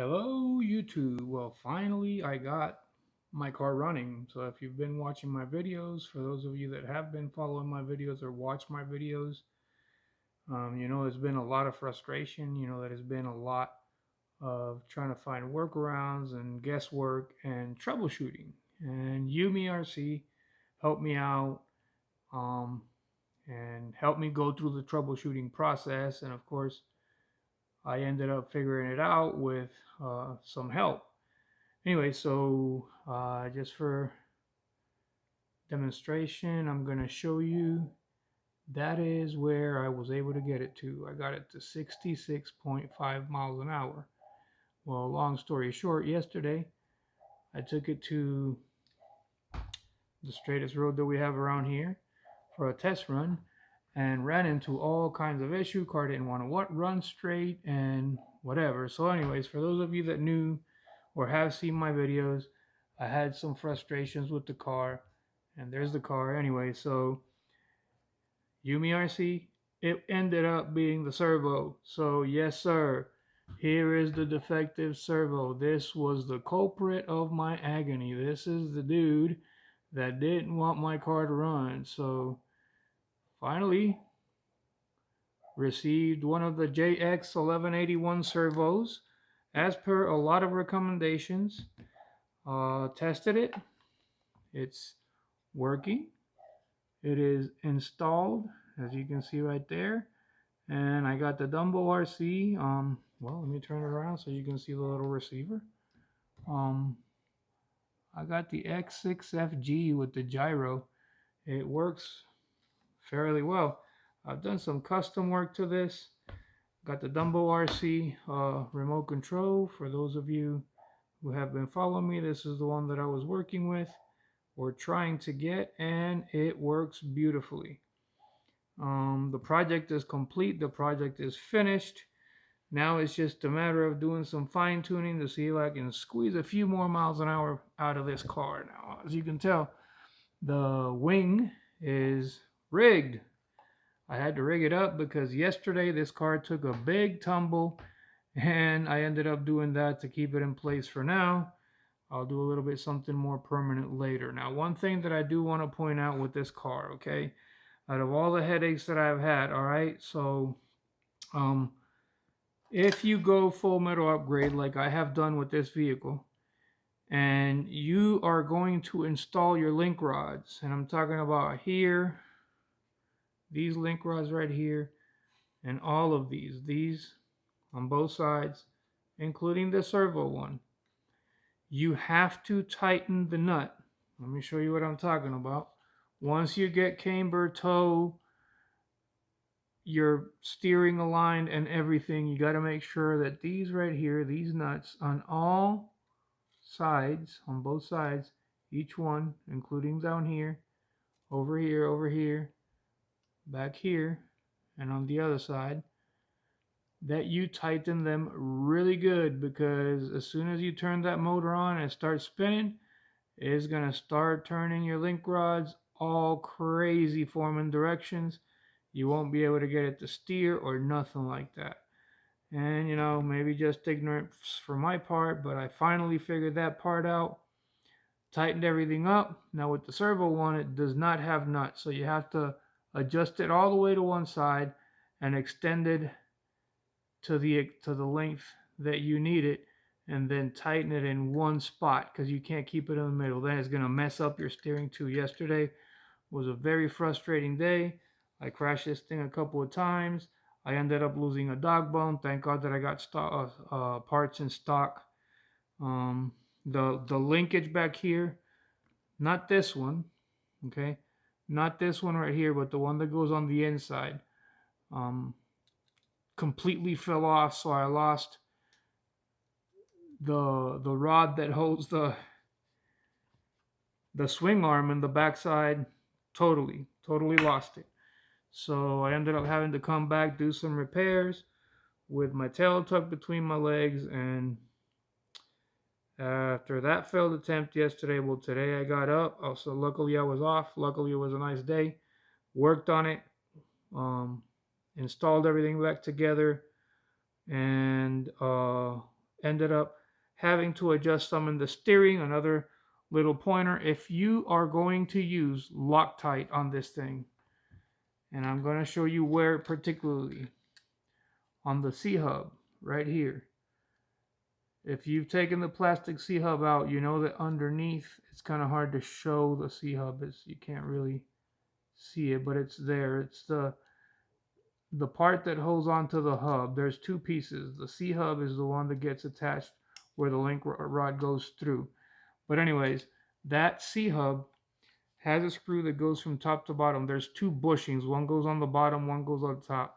Hello YouTube. Well, finally I got my car running. So if you've been watching my videos, for those of you that have been following my videos or watch my videos, there's been a lot of frustration. There's been a lot of trying to find workarounds and guesswork and troubleshooting. And UMERC helped me out um, and helped me go through the troubleshooting process. And of course, I ended up figuring it out with some help. Anyway, so just for demonstration, I'm going to show you that is where I was able to get it to. I got it to 66.5 miles an hour. Well, long story short, yesterday I took it to the straightest road that we have around here for a test run and ran into all kinds of issue. Car didn't want to run straight and whatever. So anyways, for those of you that knew or have seen my videos, I had some frustrations with the car, and there's the car anyway. So UMRC, it ended up being the servo. So yes sir, here is the defective servo. This was the culprit of my agony. This is the dude that didn't want my car to run. So finally received one of the JX1181 servos as per a lot of recommendations. Tested it. It's working. It is installed, as you can see right there. And I got the Dumbo RC. Well, let me turn it around so you can see the little receiver. I got the X6FG with the gyro. It works fairly well. I've done some custom work to this. Got the Dumbo RC remote control. For those of you who have been following me, this is the one that I was working with or trying to get, and it works beautifully. The project is complete. The project is finished. Now it's just a matter of doing some fine tuning to see if I can squeeze a few more miles an hour out of this car. Now, as you can tell, the wing is rigged. I had to rig it up because yesterday this car took a big tumble, and I ended up doing that to keep it in place for now. I'll do a little bit something more permanent later. Now, one thing that I do want to point out with this car, okay, out of all the headaches that I've had, all right, so if you go full metal upgrade like I have done with this vehicle, and you are going to install your link rods, and I'm talking about here, these link rods right here, and all of these on both sides, including the servo one, you have to tighten the nut. Let me show you what I'm talking about. Once you get camber, toe, your steering aligned and everything, you got to make sure that these right here, these nuts on all sides, on both sides, each one, including down here, over here, back here, and on the other side, that you tighten them really good, because as soon as you turn that motor on and start spinning, it's going to start turning your link rods all crazy forming directions. You won't be able to get it to steer or nothing like that. And maybe just ignorance for my part, but I finally figured that part out, tightened everything up. Now with the servo one, it does not have nuts, so you have to adjust it all the way to one side and extend it to the length that you need it, and then tighten it in one spot, because you can't keep it in the middle. Then it's going to mess up your steering too. Yesterday was a very frustrating day. I crashed this thing a couple of times. I ended up losing a dog bone. Thank God that I got parts in stock. The linkage back here, not this one, okay, not this one right here, but the one that goes on the inside, completely fell off. So I lost the rod that holds the swing arm in the backside. Totally lost it. So I ended up having to come back, do some repairs with my tail tucked between my legs, and after that failed attempt yesterday, well, today I got up. Also, luckily I was off. Luckily it was a nice day. Worked on it, installed everything back together, and ended up having to adjust some in the steering. Another little pointer: if you are going to use Loctite on this thing, and I'm going to show you where, particularly on the C-hub right here. If you've taken the plastic C-hub out, you know that underneath it's kind of hard to show the C-hub. You can't really see it, but it's there. It's the part that holds onto the hub. There's two pieces. The C-hub is the one that gets attached where the link rod goes through. But anyways, that C-hub has a screw that goes from top to bottom. There's two bushings. One goes on the bottom, one goes on the top.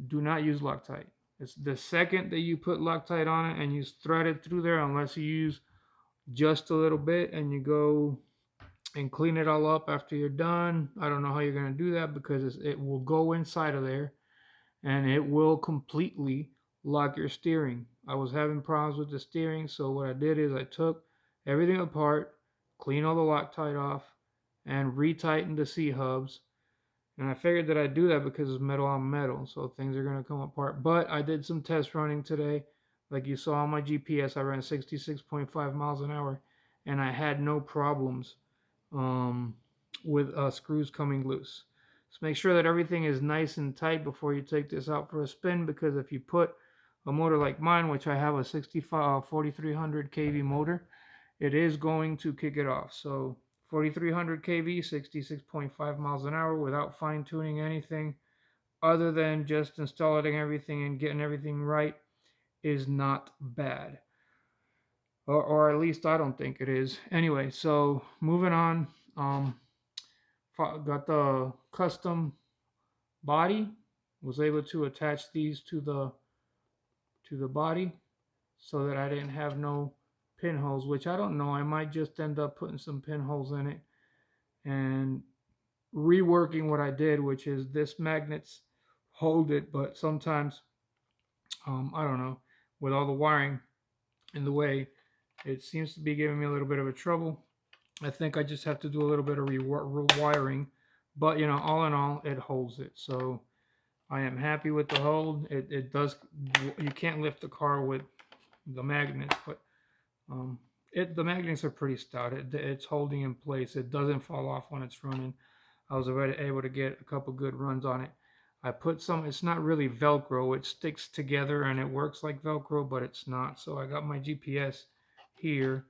Do not use Loctite. It's the second that you put Loctite on it and you thread it through there, unless you use just a little bit and you go and clean it all up after you're done. I don't know how you're going to do that, because it will go inside of there and it will completely lock your steering. I was having problems with the steering, so what I did is I took everything apart, cleaned all the Loctite off, and retightened the C-hubs. And I figured that I'd do that because it's metal on metal, so things are going to come apart. But I did some test running today. Like you saw on my GPS, I ran 66.5 miles an hour, and I had no problems with screws coming loose. So make sure that everything is nice and tight before you take this out for a spin, because if you put a motor like mine, which I have a 4300 kV motor, it is going to kick it off. So 4300 kV, 66.5 miles an hour, without fine tuning anything other than just installing everything and getting everything right, is not bad. Or at least I don't think it is. Anyway, so moving on. Got the custom body. Was able to attach these to the body so that I didn't have no pinholes, which I don't know. I might just end up putting some pinholes in it and reworking what I did, which is this magnets hold it, but sometimes I don't know, with all the wiring in the way, it seems to be giving me a little bit of a trouble. I think I just have to do a little bit of rewiring, but you know, all in all, it holds it. So I am happy with the hold. It does. You can't lift the car with the magnets, but the magnets are pretty stout. It's holding in place. It doesn't fall off when it's running. I was already able to get a couple good runs on it. I put some, it's not really Velcro. It sticks together and it works like Velcro, but it's not. So I got my GPS here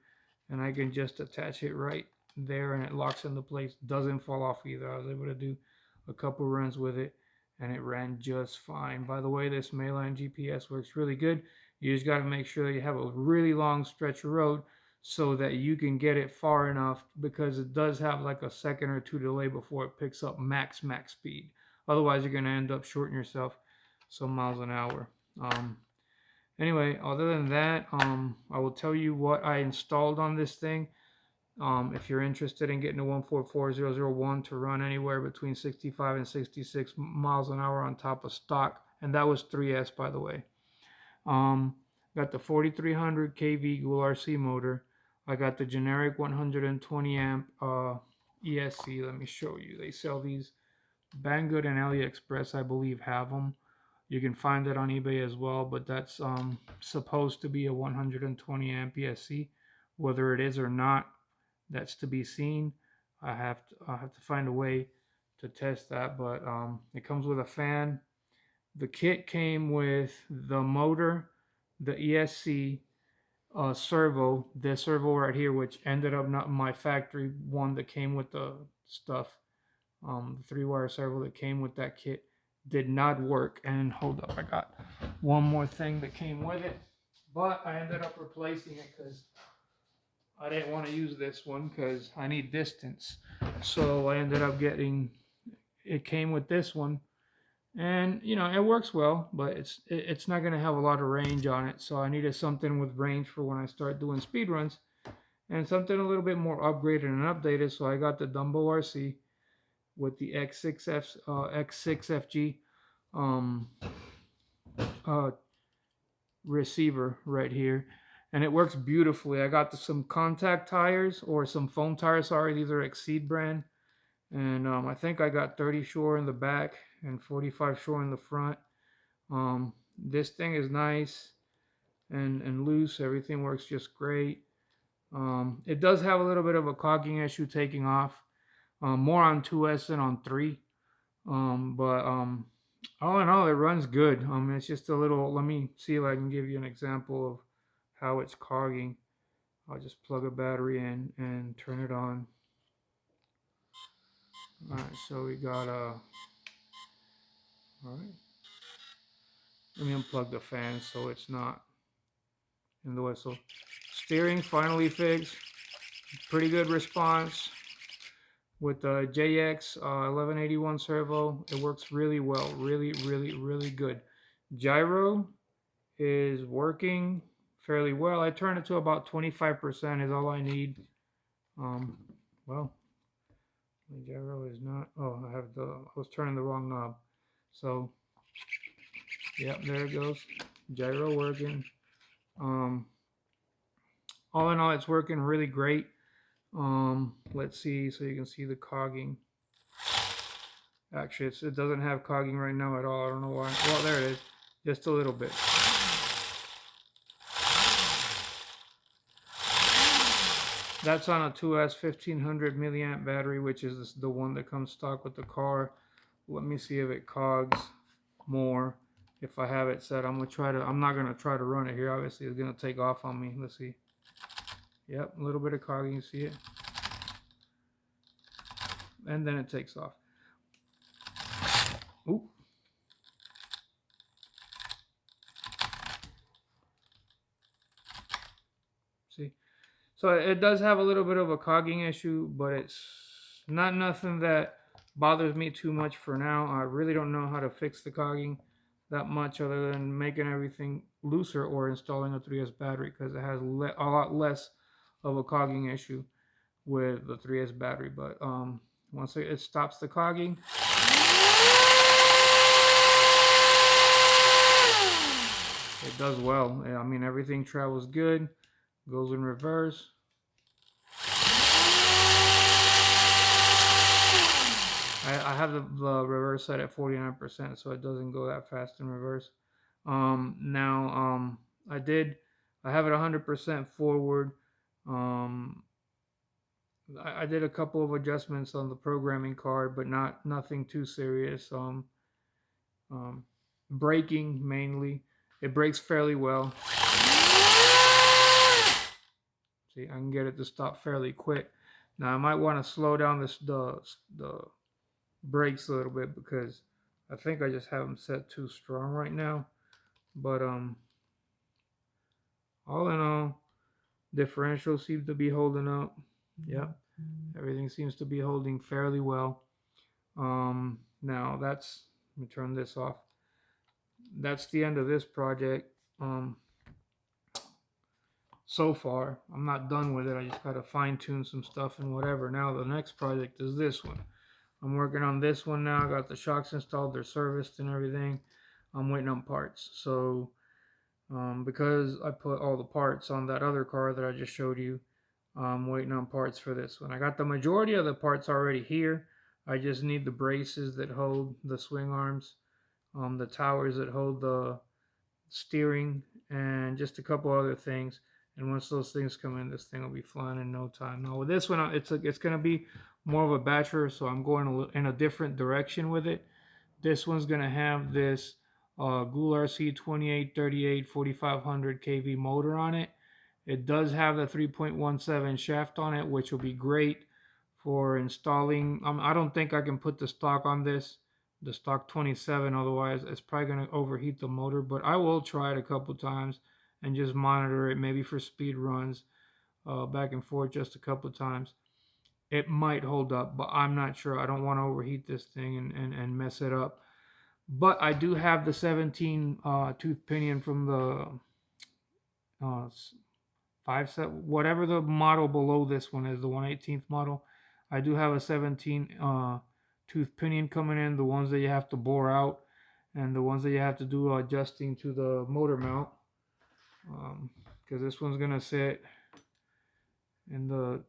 and I can just attach it right there and it locks into place. Doesn't fall off either. I was able to do a couple runs with it and it ran just fine. By the way, this Mainline GPS works really good. You just got to make sure you have a really long stretch of road so that you can get it far enough, because it does have like a second or two delay before it picks up max speed. Otherwise, you're going to end up shorting yourself some miles an hour. Anyway, other than that, I will tell you what I installed on this thing. If you're interested in getting a 144001 to run anywhere between 65 and 66 miles an hour on top of stock, and that was 3S, by the way. Got the 4300 kV Dual RC motor. I got the generic 120 amp ESC. Let me show you. They sell these. Banggood and AliExpress, I believe, have them. You can find it on eBay as well, but that's supposed to be a 120 amp ESC. Whether it is or not, that's to be seen. I have to find a way to test that, but it comes with a fan. The kit came with the motor, the ESC, servo, this servo right here, which ended up not my factory one that came with the stuff. The 3-wire servo that came with that kit did not work. And hold up, I got one more thing that came with it, but I ended up replacing it because I didn't want to use this one because I need distance. So I ended up getting, it came with this one, and you know, it works well, but it's not going to have a lot of range on it. So I needed something with range for when I start doing speed runs, and something a little bit more upgraded and updated. So I got the Dumbo RC with the X6FG receiver right here, and it works beautifully. I got some contact tires, or some foam tires, sorry. These are Exceed brand, and I think I got 30 shore in the back and 45 shore in the front. This thing is nice. and loose. Everything works just great. It does have a little bit of a clogging issue taking off. More on 2S than on 3. But all in all, it runs good. It's just a little. Let me see if I can give you an example of how it's clogging. I'll just plug a battery in and turn it on. All right, so we got all right. Let me unplug the fan so it's not in the whistle. Steering finally fixed. Pretty good response with the JX 1181 servo. It works really well. Really good. Gyro is working fairly well. I turned it to about 25% is all I need. Well, the gyro is not. Oh, I was turning the wrong knob. So, yep, there it goes. Gyro working. All in all, it's working really great. Let's see, so you can see the cogging. Actually, it doesn't have cogging right now at all. I don't know why. Well, there it is. Just a little bit. That's on a 2S 1500 milliamp battery, which is the one that comes stock with the car. Let me see if it cogs more. If I have it set, I'm not gonna try to run it here. Obviously, it's gonna take off on me. Let's see. Yep, a little bit of cogging. You see it, and then it takes off. Oop. See, so it does have a little bit of a cogging issue, but it's not nothing that bothers me too much for now. I really don't know how to fix the cogging that much other than making everything looser or installing a 3S battery, because it has a lot less of a cogging issue with the 3S battery. But once it stops the cogging, it does well. I mean, everything travels good, goes in reverse. I have the reverse set at 49%, so it doesn't go that fast in reverse. Now, I have it 100% forward. I did a couple of adjustments on the programming card, but nothing too serious. Braking mainly, it brakes fairly well. See, I can get it to stop fairly quick. Now I might want to slow down the brakes a little bit, because I think I just have them set too strong right now. But all in all, differential seems to be holding up. Yep, everything seems to be holding fairly well. Now let me turn this off. That's the end of this project. So far, I'm not done with it. I just gotta fine tune some stuff and whatever. Now the next project is this one. I'm working on this one now. I got the shocks installed, they're serviced and everything. I'm waiting on parts. So because I put all the parts on that other car that I just showed you, I'm waiting on parts for this one. I got the majority of the parts already here. I just need the braces that hold the swing arms, the towers that hold the steering, and just a couple other things. And once those things come in, this thing will be flying in no time. Now with this one, it's going to be more of a batcher, so I'm going in a different direction with it. This one's going to have this Gould RC 2838 4500 kV motor on it. It does have the 3.17 shaft on it, which will be great for installing. I don't think I can put the stock on this, the stock 27, otherwise it's probably going to overheat the motor. But I will try it a couple times and just monitor it, maybe for speed runs, back and forth just a couple times. It might hold up, but I'm not sure. I don't want to overheat this thing and mess it up. But I do have the 17 tooth pinion from the 5 whatever the model below this one is, the 1/18th model. I do have a 17 tooth pinion coming in, the ones that you have to bore out and the ones that you have to do adjusting to the motor mount, because this one's gonna sit in the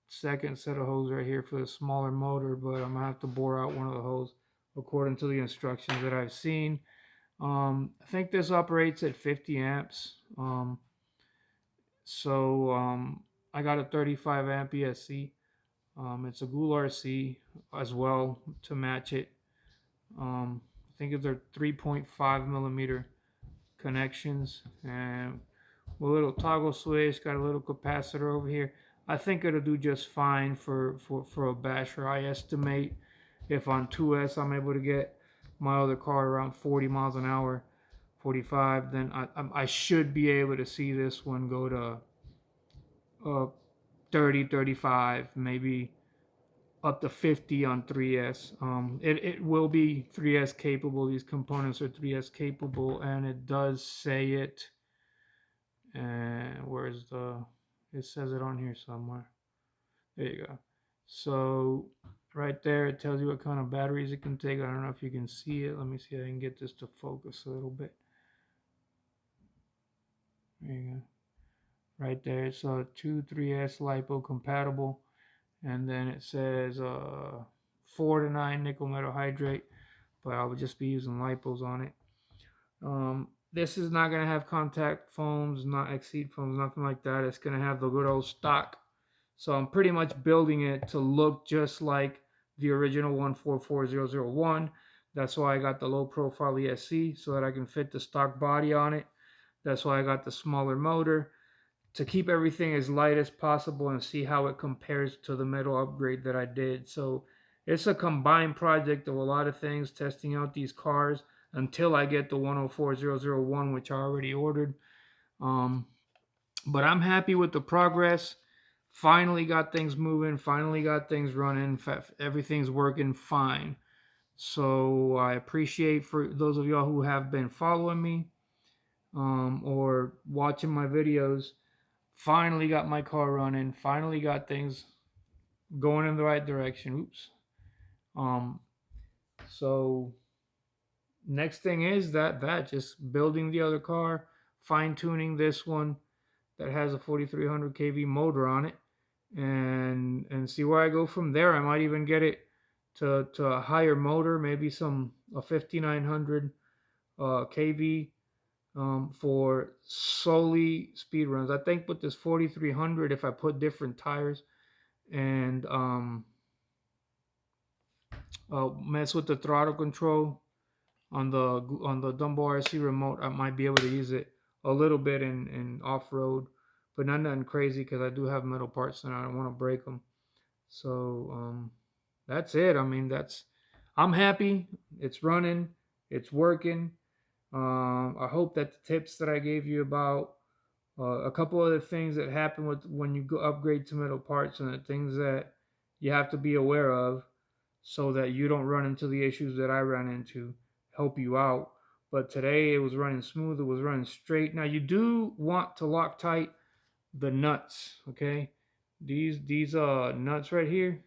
second set of hose right here for the smaller motor, but I'm gonna have to bore out one of the hose according to the instructions that I've seen. I think this operates at 50 amps. I got a 35 amp ESC. It's a Ghoul RC as well to match it. I think they're 3.5 millimeter connections, and with a little toggle switch, got a little capacitor over here. I think it'll do just fine for a basher. I estimate if on 2S I'm able to get my other car around 40 miles an hour, 45, then I should be able to see this one go to 30, 35, maybe up to 50 on 3S. It will be 3S capable. These components are 3S capable, and it does say it. And where's the? It says it on here somewhere. There you go. So right there, it tells you what kind of batteries it can take. I don't know if you can see it. Let me see if I can get this to focus a little bit. There you go. Right there, it's a 3S LiPo compatible, and then it says 4 to 9 nickel metal hydrate, but I would just be using LiPos on it. This is not going to have contact foams, not exceed foams, nothing like that. It's going to have the good old stock. So I'm pretty much building it to look just like the original 144001. That's why I got the low profile ESC, so that I can fit the stock body on it. That's why I got the smaller motor, to keep everything as light as possible and see how it compares to the metal upgrade that I did. So it's a combined project of a lot of things, testing out these cars until I get the 104001, which I already ordered. But I'm happy with the progress. Finally got things moving, finally got things running, everything's working fine. So I appreciate for those of y'all who have been following me or watching my videos. Finally got my car running, finally got things going in the right direction. Oops. So next thing is that just building the other car, fine tuning this one that has a 4300 kV motor on it, and see where I go from there. I might even get it to a higher motor, maybe a 5900 kV for solely speed runs. I think with this 4300, if I put different tires and mess with the throttle control on the Dumbo RC remote, I might be able to use it a little bit in off-road, but nothing crazy, because I do have metal parts and I don't want to break them. So that's it. I mean, I'm happy. It's running. It's working. I hope that the tips that I gave you about a couple other things that happen with when you go upgrade to metal parts, and the things that you have to be aware of so that you don't run into the issues that I ran into, help you out. But today it was running smooth. It was running straight. Now you do want to lock tight the nuts, okay? These nuts right here,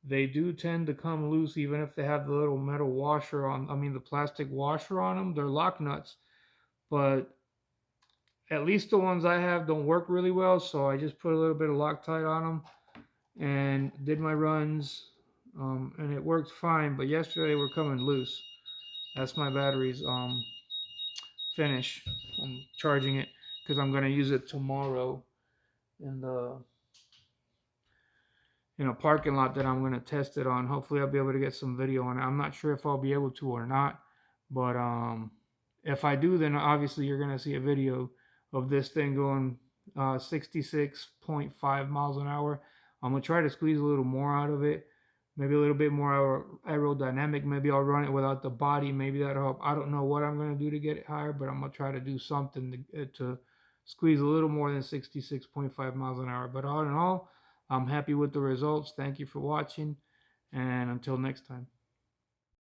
they do tend to come loose even if they have the little metal washer on, I mean the plastic washer on them. They're lock nuts, but at least the ones I have don't work really well, so I just put a little bit of Loctite on them and did my runs, and it worked fine. But yesterday they were coming loose. That's my battery's finish. I'm charging it because I'm gonna use it tomorrow in a parking lot that I'm gonna test it on. Hopefully I'll be able to get some video on it. I'm not sure if I'll be able to or not, but if I do, then obviously you're gonna see a video of this thing going 66.5 miles an hour. I'm gonna try to squeeze a little more out of it, maybe a little bit more aerodynamic. Maybe I'll run it without the body. Maybe that'll help. I don't know what I'm gonna do to get it higher, but I'm gonna try to do something to squeeze a little more than 66.5 miles an hour. But all in all, I'm happy with the results. Thank you for watching, and until next time.